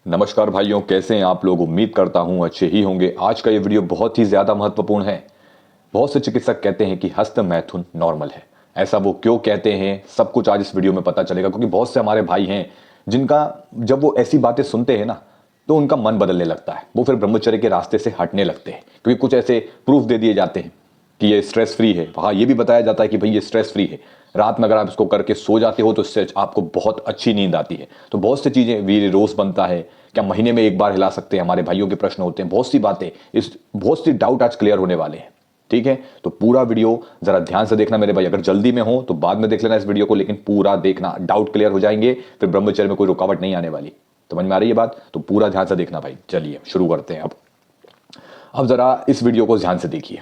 नमस्कार भाइयों, कैसे हैं आप लोग। उम्मीद करता हूं अच्छे ही होंगे। आज का ये वीडियो बहुत ही ज्यादा महत्वपूर्ण है। बहुत से चिकित्सक कहते हैं कि हस्त मैथुन नॉर्मल है। ऐसा वो क्यों कहते हैं, सब कुछ आज इस वीडियो में पता चलेगा। क्योंकि बहुत से हमारे भाई हैं जिनका जब वो ऐसी बातें सुनते हैं ना, तो उनका मन बदलने लगता है। वो फिर ब्रह्मचर्य के रास्ते से हटने लगते हैं, क्योंकि कुछ ऐसे प्रूफ दे दिए जाते हैं कि ये स्ट्रेस फ्री है। हाँ, ये भी बताया जाता है कि भाई ये स्ट्रेस फ्री है। रात में अगर आप इसको करके सो जाते हो तो इससे आपको बहुत अच्छी नींद आती है। तो बहुत सी चीजें, वीर्य रोज बनता है क्या, महीने में एक बार हिला सकते हैं, हमारे भाइयों के प्रश्न होते हैं। बहुत सी बातें, इस बहुत सी डाउट आज क्लियर होने वाले हैं। ठीक है, तो पूरा वीडियो जरा ध्यान से देखना मेरे भाई। अगर जल्दी में हो तो बाद में देख लेना इस वीडियो को, लेकिन पूरा देखना, डाउट क्लियर हो जाएंगे, फिर ब्रह्मचर्य में कोई रुकावट नहीं आने वाली। समझ में आ रही है बात? तो पूरा ध्यान से देखना भाई। चलिए शुरू करते हैं। अब जरा इस वीडियो को ध्यान से देखिए।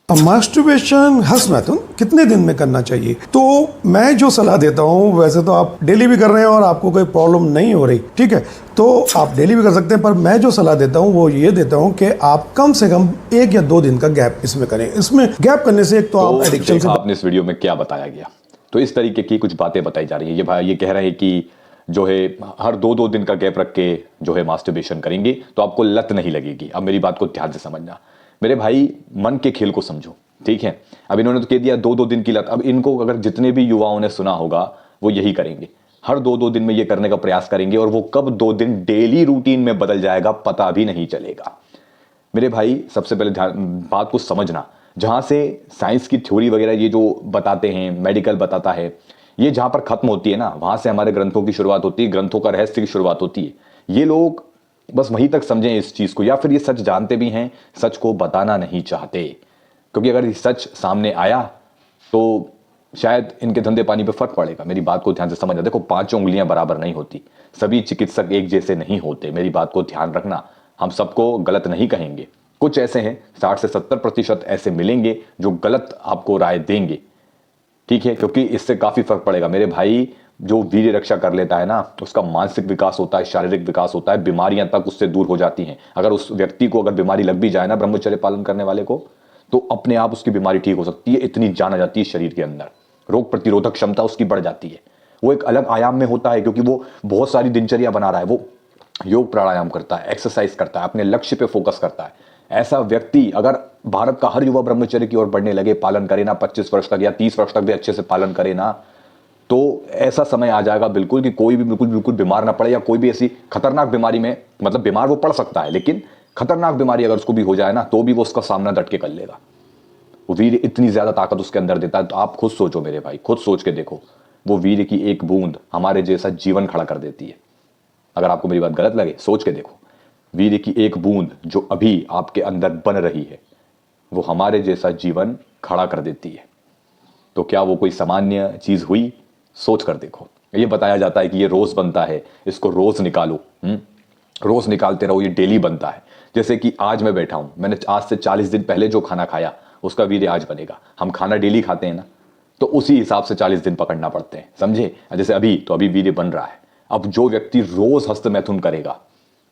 मास्टरबेशन हस्त मैथुन कितने दिन में करना चाहिए? तो मैं जो सलाह देता हूँ, वैसे तो आप डेली भी कर रहे हैं और आपको कोई प्रॉब्लम नहीं हो रही, ठीक है, तो आप डेली भी कर सकते हैं। पर मैं जो सलाह देता हूँ वो ये देता हूँ कि आप कम से कम 1 या 2 दिन का गैप इसमें करें। इसमें गैप करने से एक तो आप एडिक्शन से आपने इस वीडियो में क्या बताया गया, तो इस तरीके की कुछ बातें बताई जा रही है। ये भाई ये कह रहे हैं कि जो है हर 2-2 दिन का गैप रख के जो है मास्टरबेशन करेंगे तो आपको लत नहीं लगेगी। अब मेरी बात को ध्यान से समझना मेरे भाई, मन के खेल को समझो। ठीक है, अब इन्होंने तो कह दिया 2-2 दिन की लत। अब इनको अगर जितने भी युवाओं ने सुना होगा वो यही करेंगे, हर 2-2 दिन में ये करने का प्रयास करेंगे, और वो कब 2 दिन डेली रूटीन में बदल जाएगा पता भी नहीं चलेगा। मेरे भाई सबसे पहले ध्यान बात को समझना, जहां से साइंस की थ्योरी वगैरह ये जो बताते हैं, मेडिकल बताता है, ये जहां पर खत्म होती है ना, वहां से हमारे ग्रंथों की शुरुआत होती है, ग्रंथों का रहस्य की शुरुआत होती है। ये लोग बस वहीं तक समझें इस चीज को, या फिर ये सच जानते भी हैं, सच को बताना नहीं चाहते। क्योंकि अगर ये सच सामने आया तो शायद इनके धंधे पानी पे फर्क पड़ेगा। मेरी बात को ध्यान से समझना। देखो, 5 उंगलियां बराबर नहीं होती, सभी चिकित्सक एक जैसे नहीं होते। मेरी बात को ध्यान रखना, हम सबको गलत नहीं कहेंगे। कुछ ऐसे हैं, 60 से 70% ऐसे मिलेंगे जो गलत आपको राय देंगे। ठीक है, क्योंकि इससे काफी फर्क पड़ेगा मेरे भाई। जो वीर्य रक्षा कर लेता है ना, उसका मानसिक विकास होता है, शारीरिक विकास होता है, बीमारियां तक उससे दूर हो जाती हैं। अगर उस व्यक्ति को अगर बीमारी लग भी जाए ना, ब्रह्मचर्य पालन करने वाले को, तो अपने आप उसकी बीमारी ठीक हो सकती है। इतनी जान आ जाती है शरीर के अंदर, रोग प्रतिरोधक क्षमता उसकी बढ़ जाती है। वो एक अलग आयाम में होता है, क्योंकि वो बहुत सारी दिनचर्या बना रहा है। वो योग प्राणायाम करता है, एक्सरसाइज करता है, अपने लक्ष्य पे फोकस करता है। ऐसा व्यक्ति अगर भारत का हर युवा ब्रह्मचर्य की ओर बढ़ने लगे, पालन करे ना, 25 वर्ष तक या 30 वर्ष तक भी अच्छे से पालन करे ना, तो ऐसा समय आ जाएगा बिल्कुल कि कोई भी बिल्कुल बिल्कुल बीमार ना पड़े, या कोई भी ऐसी खतरनाक बीमारी में, मतलब बीमार वो पड़ सकता है, लेकिन खतरनाक बीमारी अगर उसको भी हो जाए ना, तो भी वो उसका सामना डट के कर लेगा। वो वीर्य इतनी ज्यादा ताकत उसके अंदर देता है। तो आप खुद सोचो मेरे भाई, खुद सोच के देखो, वो वीर्य की एक बूंद हमारे जैसा जीवन खड़ा कर देती है। अगर आपको मेरी बात गलत लगे, सोच के देखो, वीर्य की एक बूंद जो अभी आपके अंदर बन रही है, वो हमारे जैसा जीवन खड़ा कर देती है। तो क्या वो कोई सामान्य चीज हुई? सोच कर देखो। ये बताया जाता है कि ये रोज बनता है, इसको रोज निकालो। रोज निकालते रहो, ये डेली बनता है। जैसे कि आज मैं बैठा हूं, मैंने आज से 40 दिन पहले जो खाना खाया, उसका वीर्य आज बनेगा। हम खाना डेली खाते हैं ना, तो उसी हिसाब से 40 दिन पकड़ना पड़ते हैं, समझे? जैसे अभी तो अभी वीर्य बन रहा है। अब जो व्यक्ति रोज हस्त मैथुन करेगा,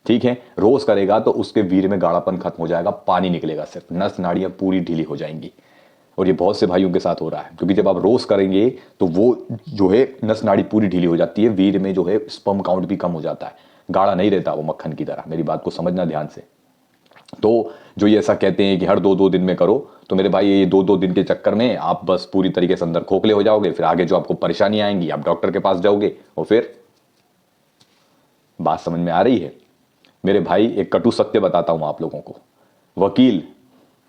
ठीक है, रोज करेगा, तो उसके वीर्य में गाढ़ापन खत्म हो जाएगा, पानी निकलेगा सिर्फ, नस नाड़ियां पूरी ढीली हो जाएंगी। और ये बहुत से भाइयों के साथ हो रहा है, क्योंकि जब आप रोज करेंगे तो वो जो है नस नाड़ी पूरी ढीली हो जाती है, वीर्य में जो है स्पर्म काउंट भी कम हो जाता है, गाढ़ा नहीं रहता वो मक्खन की तरह। मेरी बात को समझना ध्यान से। तो जो ये ऐसा कहते हैं कि हर 2-2 दिन में करो, तो मेरे भाई ये 2-2 दिन के चक्कर में आप बस पूरी तरीके से अंदर खोखले हो जाओगे। फिर आगे जो आपको परेशानी आएंगी, आप डॉक्टर के पास जाओगे, और फिर बात समझ में आ रही है मेरे भाई? एक कटु सत्य बताता हूं आप लोगों को। वकील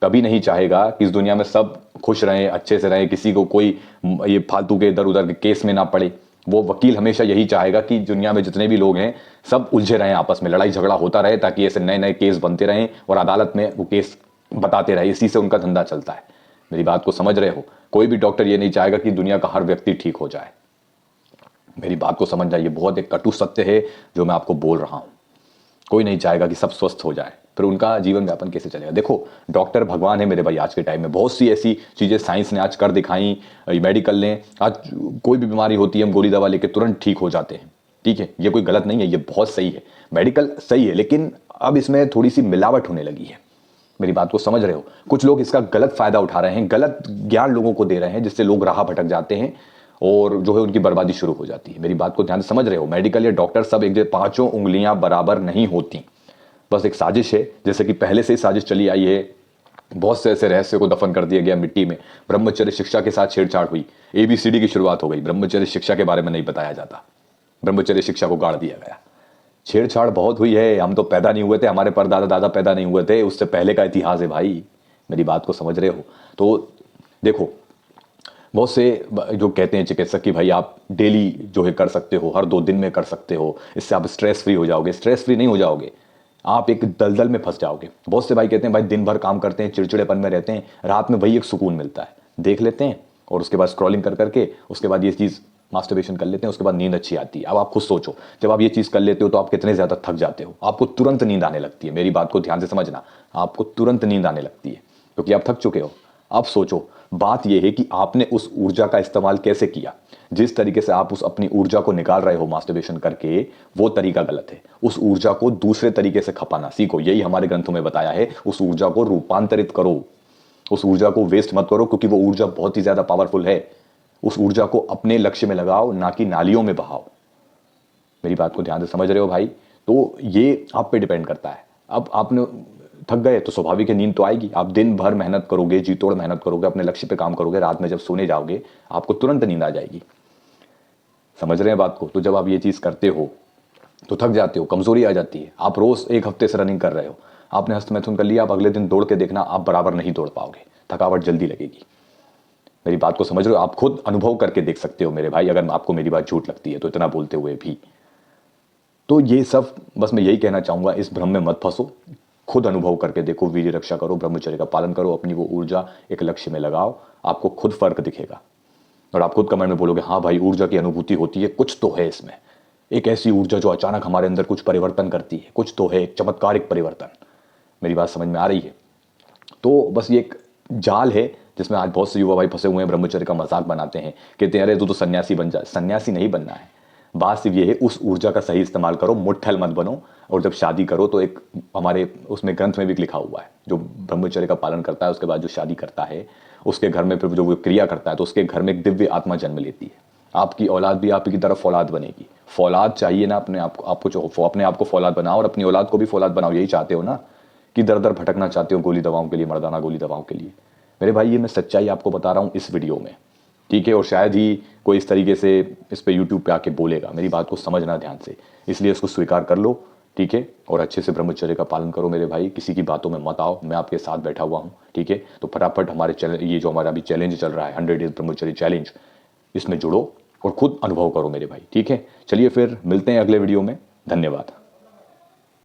कभी नहीं चाहेगा कि इस दुनिया में सब खुश रहें, अच्छे से रहें, किसी को कोई ये फालतू के इधर उधर के केस में ना पड़े। वो वकील हमेशा यही चाहेगा कि दुनिया में जितने भी लोग हैं सब उलझे रहें, आपस में लड़ाई झगड़ा होता रहे, ताकि ऐसे नए नए केस बनते रहें और अदालत में वो केस बताते रहे। इसी से उनका धंधा चलता है। मेरी बात को समझ रहे हो? कोई भी डॉक्टर ये नहीं चाहेगा कि दुनिया का हर व्यक्ति ठीक हो जाए। मेरी बात को समझ जाइए, बहुत एक कटु सत्य है जो मैं आपको बोल रहा हूं। कोई नहीं चाहेगा कि सब स्वस्थ हो जाए, फिर उनका जीवन यापन कैसे चलेगा? देखो, डॉक्टर भगवान है मेरे भाई। आज के टाइम में बहुत सी ऐसी चीजें साइंस ने आज कर दिखाई, मेडिकल ने। आज कोई भी बीमारी होती है, हम गोली दवा लेके तुरंत ठीक हो जाते हैं। ठीक है, ये कोई गलत नहीं है, ये बहुत सही है, मेडिकल सही है, लेकिन अब इसमें थोड़ी सी मिलावट होने लगी है। मेरी बात को समझ रहे हो? कुछ लोग इसका गलत फायदा उठा रहे हैं, गलत ज्ञान लोगों को दे रहे हैं, जिससे लोग राह भटक जाते हैं और जो है उनकी बर्बादी शुरू हो जाती है। मेरी बात को ध्यान से समझ रहे हो? मेडिकल या डॉक्टर सब एक पांचों उंगलियां बराबर नहीं होती, बस एक साजिश है, जैसे कि पहले से ही साजिश चली आई है। बहुत से ऐसे रहस्य को दफन कर दिया गया मिट्टी में। ब्रह्मचर्य शिक्षा के साथ छेड़छाड़ हुई, ABCD की शुरुआत हो गई, ब्रह्मचर्य शिक्षा के बारे में नहीं बताया जाता, ब्रह्मचर्य शिक्षा को गाड़ दिया गया। छेड़छाड़ बहुत हुई है, हम तो पैदा नहीं हुए थे, हमारे परदादा दादा पैदा नहीं हुए थे, उससे पहले का इतिहास है भाई। मेरी बात को समझ रहे हो? तो देखो, बहुत से जो कहते हैं चिकित्सक कि भाई आप डेली जो है कर सकते हो, हर 2 दिन में कर सकते हो, इससे आप स्ट्रेस फ्री हो जाओगे। स्ट्रेस फ्री नहीं हो जाओगे, आप एक दलदल में फंस जाओगे। बहुत से भाई कहते हैं भाई दिन भर काम करते हैं, चिड़चिड़ेपन में रहते हैं, रात में वही एक सुकून मिलता है, देख लेते हैं और उसके बाद स्क्रॉलिंग कर करके उसके बाद ये चीज़ मास्टरबेशन कर लेते हैं, उसके बाद नींद अच्छी आती है। अब आप खुद सोचो, जब आप ये चीज़ कर लेते हो तो आप कितने ज़्यादा थक जाते हो, आपको तुरंत नींद आने लगती है। मेरी बात को ध्यान से समझना, आपको तुरंत नींद आने लगती है क्योंकि आप थक चुके हो। अब सोचो, बात यह है कि आपने उस ऊर्जा का इस्तेमाल कैसे किया। जिस तरीके से आप उस अपनी ऊर्जा को निकाल रहे हो मास्टरबेशन करके, वो तरीका गलत है। उस ऊर्जा को दूसरे तरीके से खपाना सीखो, यही हमारे ग्रंथों में बताया है। उस ऊर्जा को रूपांतरित करो, उस ऊर्जा को वेस्ट मत करो, क्योंकि वो ऊर्जा बहुत ही ज्यादा पावरफुल है। उस ऊर्जा को अपने लक्ष्य में लगाओ, ना कि नालियों में बहाओ। मेरी बात को ध्यान से समझ रहे हो भाई? तो ये आप पे डिपेंड करता है। अब आपने थक गए तो स्वाभाविक है नींद तो आएगी। आप दिन भर मेहनत करोगे, जी तोड़ मेहनत करोगे, अपने लक्ष्य पे काम करोगे, रात में जब सोने जाओगे आपको तुरंत नींद आ जाएगी। समझ रहे हैं बात को? तो जब आप ये चीज़ करते हो तो थक जाते हो, कमजोरी आ जाती है। आप रोज 1 हफ्ते से रनिंग कर रहे हो, आपने हस्तमैथुन कर लिया, आप अगले दिन दौड़ के देखना, आप बराबर नहीं दौड़ पाओगे, थकावट जल्दी लगेगी। मेरी बात को समझ रहे हो? आप खुद अनुभव करके देख सकते हो मेरे भाई, अगर आपको मेरी बात झूठ लगती है तो, इतना बोलते हुए भी। तो ये सब बस मैं यही कहना चाहूंगा, इस भ्रम में मत फंसो, खुद अनुभव करके देखो, वीर्य रक्षा करो, ब्रह्मचर्य का पालन करो, अपनी वो ऊर्जा एक लक्ष्य में लगाओ, आपको खुद फर्क दिखेगा। और आप खुद कमेंट में बोलोगे हाँ भाई ऊर्जा की अनुभूति होती है, कुछ तो है इसमें, एक ऐसी ऊर्जा जो अचानक हमारे अंदर कुछ परिवर्तन करती है, कुछ तो है, एक चमत्कारिक परिवर्तन। मेरी बात समझ में आ रही है? तो बस ये एक जाल है जिसमें आज बहुत से युवा भाई फंसे हुए हैं, ब्रह्मचर्य का मजाक बनाते हैं, कहते हैं अरे तू तो सन्यासी बन जा। सन्यासी नहीं बनना है, बात सिर्फ ये है उस ऊर्जा का सही इस्तेमाल करो, मुट्ठल मत बनो। और जब शादी करो तो एक हमारे उसमें ग्रंथ में भी लिखा हुआ है, जो ब्रह्मचर्य का पालन करता है उसके बाद जो शादी करता है उसके घर में फिर जो वो क्रिया करता है तो उसके घर में एक दिव्य आत्मा जन्म लेती है। आपकी औलाद भी आपकी तरफ फौलाद बनेगी। फौलाद चाहिए ना अपने आप को, आपको जो अपने आप को फौलाद बनाओ और अपनी औलाद को भी फौलाद बनाओ। यही चाहते हो ना कि दर दर भटकना चाहते हो गोली दवाओं के लिए, मर्दाना गोली दवाओं के लिए? मेरे भाई ये मैं सच्चाई आपको बता रहा हूँ इस वीडियो में, ठीक है? और शायद ही कोई इस तरीके से इस पे यूट्यूब पे आके बोलेगा। मेरी बात को समझना ध्यान से, इसलिए इसको स्वीकार कर लो, ठीक है? और अच्छे से ब्रह्मचर्य का पालन करो मेरे भाई, किसी की बातों में मत आओ, मैं आपके साथ बैठा हुआ हूँ, ठीक है? तो फटाफट हमारे ये जो हमारा अभी चैलेंज चल रहा है 100 डेज ब्रह्मचर्य चैलेंज, इसमें जुड़ो और खुद अनुभव करो मेरे भाई, ठीक है? चलिए फिर मिलते हैं अगले वीडियो में, धन्यवाद।